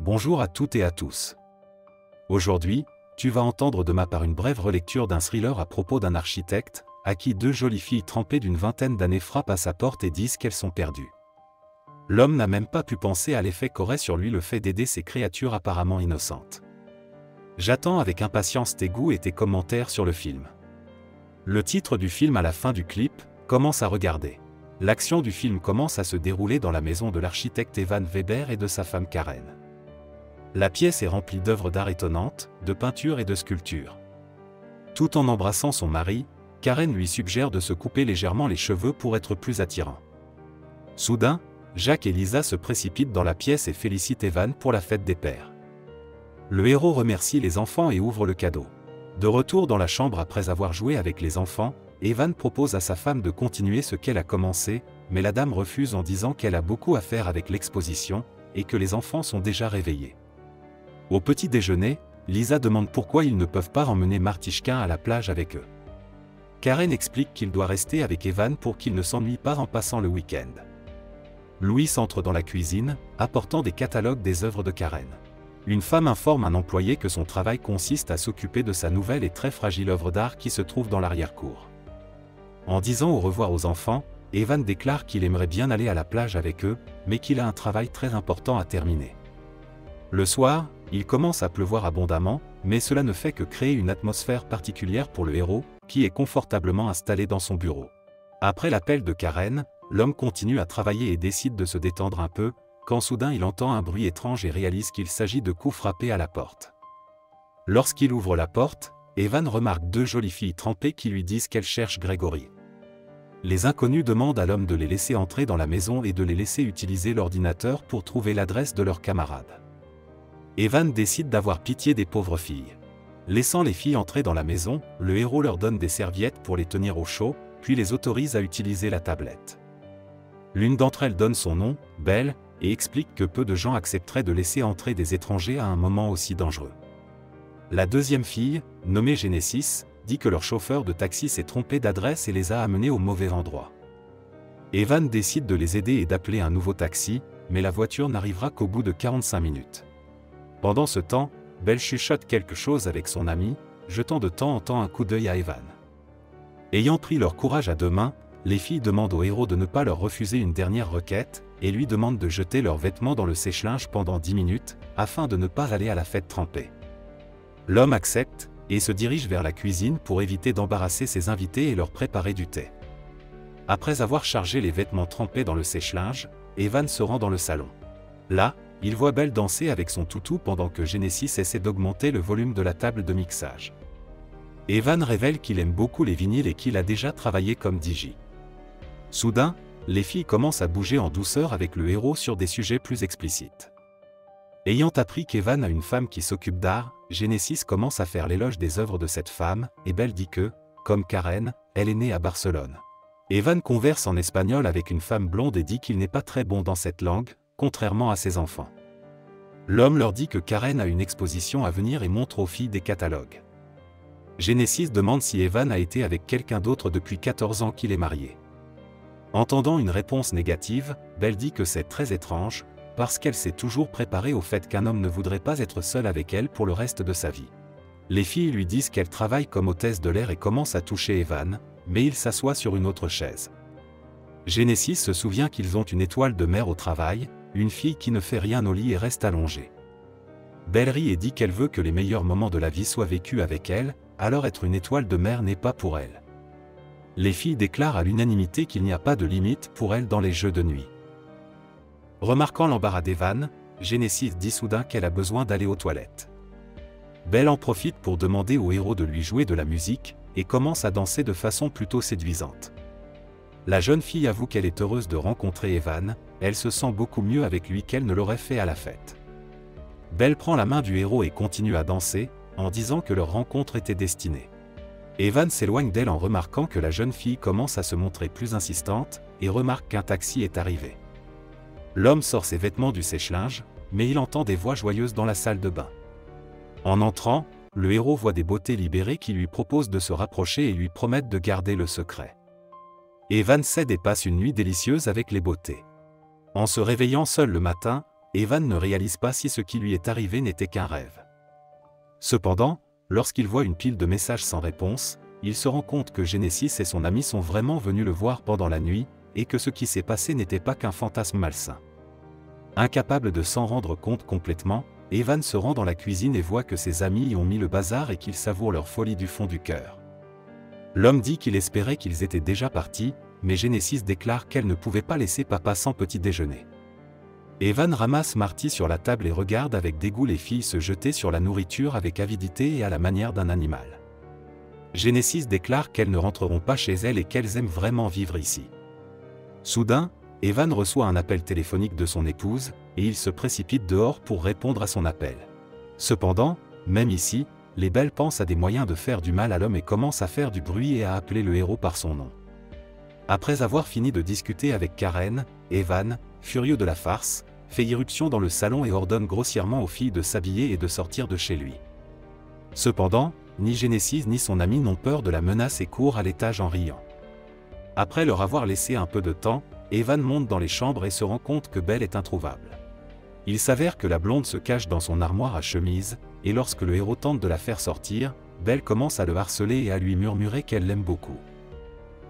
Bonjour à toutes et à tous. Aujourd'hui, tu vas entendre de ma part une brève relecture d'un thriller à propos d'un architecte, à qui deux jolies filles trempées d'une vingtaine d'années frappent à sa porte et disent qu'elles sont perdues. L'homme n'a même pas pu penser à l'effet qu'aurait sur lui le fait d'aider ces créatures apparemment innocentes. J'attends avec impatience tes goûts et tes commentaires sur le film. Le titre du film à la fin du clip, commence à regarder. L'action du film commence à se dérouler dans la maison de l'architecte Evan Weber et de sa femme Karen. La pièce est remplie d'œuvres d'art étonnantes, de peintures et de sculptures. Tout en embrassant son mari, Karen lui suggère de se couper légèrement les cheveux pour être plus attirant. Soudain, Jacques et Lisa se précipitent dans la pièce et félicitent Evan pour la fête des pères. Le héros remercie les enfants et ouvre le cadeau. De retour dans la chambre après avoir joué avec les enfants, Evan propose à sa femme de continuer ce qu'elle a commencé, mais la dame refuse en disant qu'elle a beaucoup à faire avec l'exposition, et que les enfants sont déjà réveillés. Au petit déjeuner, Lisa demande pourquoi ils ne peuvent pas emmener Martichka à la plage avec eux. Karen explique qu'il doit rester avec Evan pour qu'il ne s'ennuie pas en passant le week-end. Louis entre dans la cuisine, apportant des catalogues des œuvres de Karen. Une femme informe un employé que son travail consiste à s'occuper de sa nouvelle et très fragile œuvre d'art qui se trouve dans l'arrière-cour. En disant au revoir aux enfants, Evan déclare qu'il aimerait bien aller à la plage avec eux, mais qu'il a un travail très important à terminer. Le soir, il commence à pleuvoir abondamment, mais cela ne fait que créer une atmosphère particulière pour le héros, qui est confortablement installé dans son bureau. Après l'appel de Karen, l'homme continue à travailler et décide de se détendre un peu, quand soudain il entend un bruit étrange et réalise qu'il s'agit de coups frappés à la porte. Lorsqu'il ouvre la porte, Evan remarque deux jolies filles trempées qui lui disent qu'elles cherchent Grégory. Les inconnus demandent à l'homme de les laisser entrer dans la maison et de les laisser utiliser l'ordinateur pour trouver l'adresse de leurs camarades. Evan décide d'avoir pitié des pauvres filles. Laissant les filles entrer dans la maison, le héros leur donne des serviettes pour les tenir au chaud, puis les autorise à utiliser la tablette. L'une d'entre elles donne son nom, Belle, et explique que peu de gens accepteraient de laisser entrer des étrangers à un moment aussi dangereux. La deuxième fille, nommée Genesis, dit que leur chauffeur de taxi s'est trompé d'adresse et les a amenés au mauvais endroit. Evan décide de les aider et d'appeler un nouveau taxi, mais la voiture n'arrivera qu'au bout de 45 minutes. Pendant ce temps, Belle chuchote quelque chose avec son ami, jetant de temps en temps un coup d'œil à Evan. Ayant pris leur courage à deux mains, les filles demandent au héros de ne pas leur refuser une dernière requête, et lui demandent de jeter leurs vêtements dans le sèche-linge pendant 10 minutes, afin de ne pas aller à la fête trempée. L'homme accepte, et se dirige vers la cuisine pour éviter d'embarrasser ses invités et leur préparer du thé. Après avoir chargé les vêtements trempés dans le sèche-linge, Evan se rend dans le salon. Là, il voit Belle danser avec son toutou pendant que Genesis essaie d'augmenter le volume de la table de mixage. Evan révèle qu'il aime beaucoup les vinyles et qu'il a déjà travaillé comme DJ. Soudain, les filles commencent à bouger en douceur avec le héros sur des sujets plus explicites. Ayant appris qu'Evan a une femme qui s'occupe d'art, Genesis commence à faire l'éloge des œuvres de cette femme, et Belle dit que, comme Karen, elle est née à Barcelone. Evan converse en espagnol avec une femme blonde et dit qu'il n'est pas très bon dans cette langue, contrairement à ses enfants. L'homme leur dit que Karen a une exposition à venir et montre aux filles des catalogues. Genesis demande si Evan a été avec quelqu'un d'autre depuis 14 ans qu'il est marié. Entendant une réponse négative, Belle dit que c'est très étrange, parce qu'elle s'est toujours préparée au fait qu'un homme ne voudrait pas être seul avec elle pour le reste de sa vie. Les filles lui disent qu'elle travaille comme hôtesse de l'air et commencent à toucher Evan, mais il s'assoit sur une autre chaise. Genesis se souvient qu'ils ont une étoile de mer au travail, une fille qui ne fait rien au lit et reste allongée. Belle rit et dit qu'elle veut que les meilleurs moments de la vie soient vécus avec elle, alors être une étoile de mer n'est pas pour elle. Les filles déclarent à l'unanimité qu'il n'y a pas de limite pour elle dans les jeux de nuit. Remarquant l'embarras d'Evan, Genesis dit soudain qu'elle a besoin d'aller aux toilettes. Belle en profite pour demander au héros de lui jouer de la musique, et commence à danser de façon plutôt séduisante. La jeune fille avoue qu'elle est heureuse de rencontrer Evan, elle se sent beaucoup mieux avec lui qu'elle ne l'aurait fait à la fête. Belle prend la main du héros et continue à danser, en disant que leur rencontre était destinée. Evan s'éloigne d'elle en remarquant que la jeune fille commence à se montrer plus insistante, et remarque qu'un taxi est arrivé. L'homme sort ses vêtements du sèche-linge, mais il entend des voix joyeuses dans la salle de bain. En entrant, le héros voit des beautés libérées qui lui proposent de se rapprocher et lui promettent de garder le secret. Evan cède et passe une nuit délicieuse avec les beautés. En se réveillant seul le matin, Evan ne réalise pas si ce qui lui est arrivé n'était qu'un rêve. Cependant, lorsqu'il voit une pile de messages sans réponse, il se rend compte que Genesis et son ami sont vraiment venus le voir pendant la nuit, et que ce qui s'est passé n'était pas qu'un fantasme malsain. Incapable de s'en rendre compte complètement, Evan se rend dans la cuisine et voit que ses amis y ont mis le bazar et qu'ils savourent leur folie du fond du cœur. L'homme dit qu'il espérait qu'ils étaient déjà partis, mais Genesis déclare qu'elle ne pouvait pas laisser papa sans petit déjeuner. Evan ramasse Marty sur la table et regarde avec dégoût les filles se jeter sur la nourriture avec avidité et à la manière d'un animal. Genesis déclare qu'elles ne rentreront pas chez elles et qu'elles aiment vraiment vivre ici. Soudain, Evan reçoit un appel téléphonique de son épouse, et il se précipite dehors pour répondre à son appel. Cependant, même ici, les belles pensent à des moyens de faire du mal à l'homme et commencent à faire du bruit et à appeler le héros par son nom. Après avoir fini de discuter avec Karen, Evan, furieux de la farce, fait irruption dans le salon et ordonne grossièrement aux filles de s'habiller et de sortir de chez lui. Cependant, ni Genesis ni son ami n'ont peur de la menace et courent à l'étage en riant. Après leur avoir laissé un peu de temps, Evan monte dans les chambres et se rend compte que Belle est introuvable. Il s'avère que la blonde se cache dans son armoire à chemise, et lorsque le héros tente de la faire sortir, Belle commence à le harceler et à lui murmurer qu'elle l'aime beaucoup.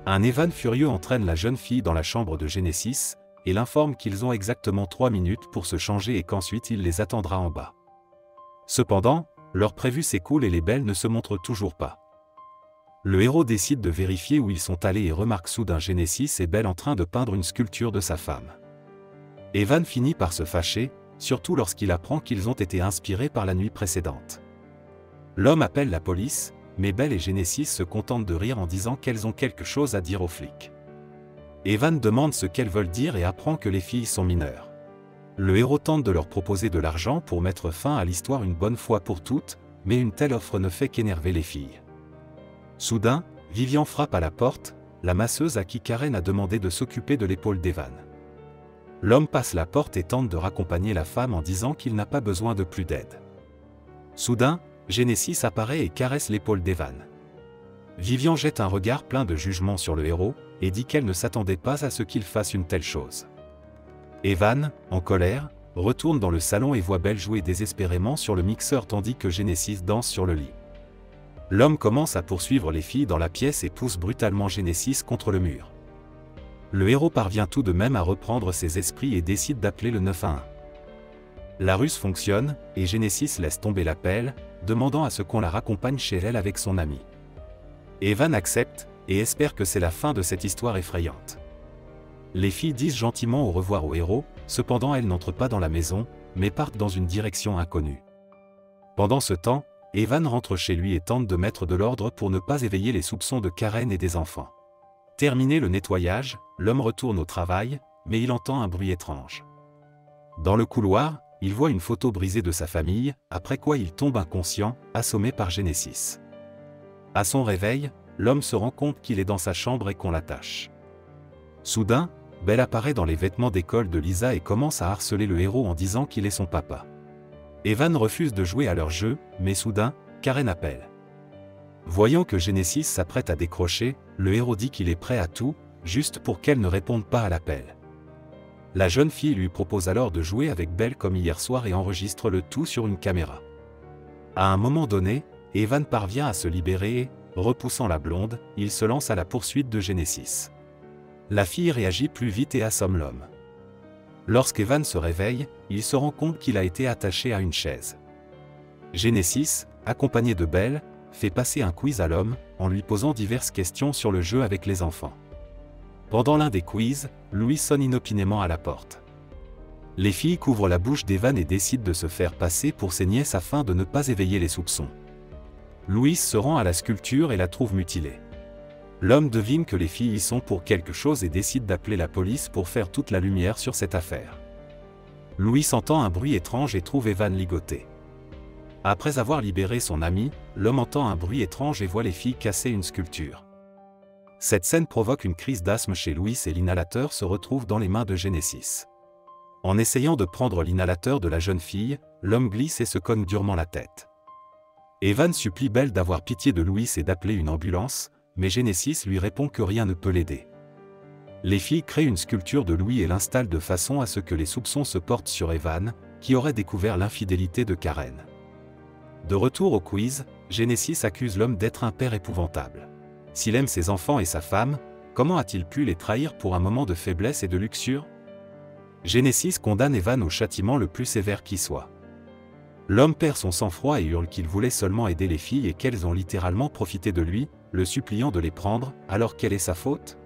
Un Evan furieux entraîne la jeune fille dans la chambre de Genesis, et l'informe qu'ils ont exactement 3 minutes pour se changer et qu'ensuite il les attendra en bas. Cependant, leur prévu s'écoule et les Belles ne se montrent toujours pas. Le héros décide de vérifier où ils sont allés et remarque soudain Genesis et Belle en train de peindre une sculpture de sa femme. Evan finit par se fâcher, surtout lorsqu'il apprend qu'ils ont été inspirés par la nuit précédente. L'homme appelle la police, mais Belle et Genesis se contentent de rire en disant qu'elles ont quelque chose à dire aux flics. Evan demande ce qu'elles veulent dire et apprend que les filles sont mineures. Le héros tente de leur proposer de l'argent pour mettre fin à l'histoire une bonne fois pour toutes, mais une telle offre ne fait qu'énerver les filles. Soudain, Vivian frappe à la porte, la masseuse à qui Karen a demandé de s'occuper de l'épaule d'Evan. L'homme passe la porte et tente de raccompagner la femme en disant qu'il n'a pas besoin de plus d'aide. Soudain, Genesis apparaît et caresse l'épaule d'Evan. Vivian jette un regard plein de jugement sur le héros, et dit qu'elle ne s'attendait pas à ce qu'il fasse une telle chose. Evan, en colère, retourne dans le salon et voit Belle jouer désespérément sur le mixeur tandis que Genesis danse sur le lit. L'homme commence à poursuivre les filles dans la pièce et pousse brutalement Genesis contre le mur. Le héros parvient tout de même à reprendre ses esprits et décide d'appeler le 911. La ruse fonctionne, et Genesis laisse tomber l'appel, demandant à ce qu'on la raccompagne chez elle avec son ami. Evan accepte, et espère que c'est la fin de cette histoire effrayante. Les filles disent gentiment au revoir au héros, cependant elles n'entrent pas dans la maison, mais partent dans une direction inconnue. Pendant ce temps, Evan rentre chez lui et tente de mettre de l'ordre pour ne pas éveiller les soupçons de Karen et des enfants. Terminé le nettoyage, l'homme retourne au travail, mais il entend un bruit étrange. Dans le couloir, il voit une photo brisée de sa famille, après quoi il tombe inconscient, assommé par Genesis. À son réveil, l'homme se rend compte qu'il est dans sa chambre et qu'on l'attache. Soudain, Belle apparaît dans les vêtements d'école de Lisa et commence à harceler le héros en disant qu'il est son papa. Evan refuse de jouer à leur jeu, mais soudain, Karen appelle. Voyant que Genesis s'apprête à décrocher, le héros dit qu'il est prêt à tout, juste pour qu'elle ne réponde pas à l'appel. La jeune fille lui propose alors de jouer avec Belle comme hier soir et enregistre le tout sur une caméra. À un moment donné, Evan parvient à se libérer et, repoussant la blonde, il se lance à la poursuite de Genesis. La fille réagit plus vite et assomme l'homme. Lorsqu'Evan se réveille, il se rend compte qu'il a été attaché à une chaise. Genesis, accompagné de Belle, fait passer un quiz à l'homme, en lui posant diverses questions sur le jeu avec les enfants. Pendant l'un des quiz, Louis sonne inopinément à la porte. Les filles couvrent la bouche d'Evan et décident de se faire passer pour ses nièces afin de ne pas éveiller les soupçons. Louis se rend à la sculpture et la trouve mutilée. L'homme devine que les filles y sont pour quelque chose et décide d'appeler la police pour faire toute la lumière sur cette affaire. Louis entend un bruit étrange et trouve Evan ligoté. Après avoir libéré son ami, l'homme entend un bruit étrange et voit les filles casser une sculpture. Cette scène provoque une crise d'asthme chez Louis et l'inhalateur se retrouve dans les mains de Genesis. En essayant de prendre l'inhalateur de la jeune fille, l'homme glisse et se cogne durement la tête. Evan supplie Belle d'avoir pitié de Louis et d'appeler une ambulance, mais Genesis lui répond que rien ne peut l'aider. Les filles créent une sculpture de Louis et l'installent de façon à ce que les soupçons se portent sur Evan, qui aurait découvert l'infidélité de Karen. De retour au quiz, Genesis accuse l'homme d'être un père épouvantable. S'il aime ses enfants et sa femme, comment a-t-il pu les trahir pour un moment de faiblesse et de luxure? Genesis condamne Evan au châtiment le plus sévère qui soit. L'homme perd son sang-froid et hurle qu'il voulait seulement aider les filles et qu'elles ont littéralement profité de lui, le suppliant de les prendre, alors quelle est sa faute?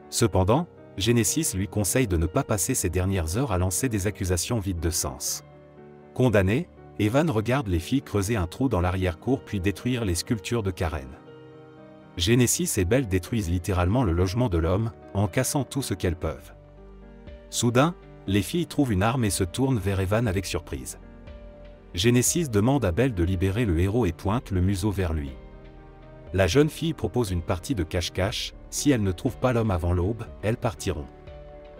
Cependant, Genesis lui conseille de ne pas passer ses dernières heures à lancer des accusations vides de sens. Condamné, Evan regarde les filles creuser un trou dans l'arrière-cour puis détruire les sculptures de Karen. Genesis et Belle détruisent littéralement le logement de l'homme, en cassant tout ce qu'elles peuvent. Soudain, les filles trouvent une arme et se tournent vers Evan avec surprise. Genesis demande à Belle de libérer le héros et pointe le museau vers lui. La jeune fille propose une partie de cache-cache, si elle ne trouve pas l'homme avant l'aube, elles partiront.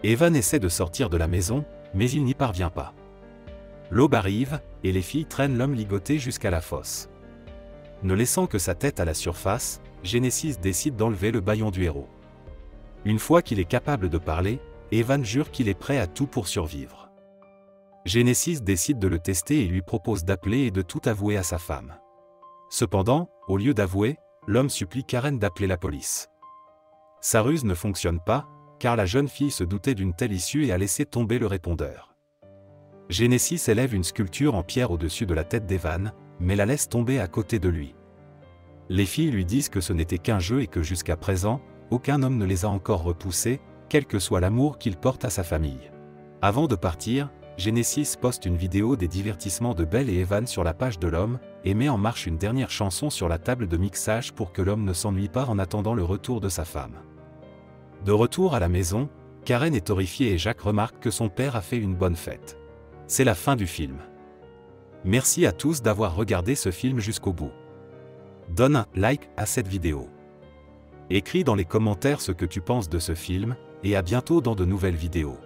Evan essaie de sortir de la maison, mais il n'y parvient pas. L'aube arrive, et les filles traînent l'homme ligoté jusqu'à la fosse. Ne laissant que sa tête à la surface, Genesis décide d'enlever le bâillon du héros. Une fois qu'il est capable de parler, Evan jure qu'il est prêt à tout pour survivre. Genesis décide de le tester et lui propose d'appeler et de tout avouer à sa femme. Cependant, au lieu d'avouer, l'homme supplie Karen d'appeler la police. Sa ruse ne fonctionne pas, car la jeune fille se doutait d'une telle issue et a laissé tomber le répondeur. Genesis élève une sculpture en pierre au-dessus de la tête d'Evan, mais la laisse tomber à côté de lui. Les filles lui disent que ce n'était qu'un jeu et que jusqu'à présent, aucun homme ne les a encore repoussés, quel que soit l'amour qu'il porte à sa famille. Avant de partir, Genesis poste une vidéo des divertissements de Belle et Evan sur la page de l'homme, et met en marche une dernière chanson sur la table de mixage pour que l'homme ne s'ennuie pas en attendant le retour de sa femme. De retour à la maison, Karen est horrifiée et Jacques remarque que son père a fait une bonne fête. C'est la fin du film. Merci à tous d'avoir regardé ce film jusqu'au bout. Donne un like à cette vidéo. Écris dans les commentaires ce que tu penses de ce film, et à bientôt dans de nouvelles vidéos.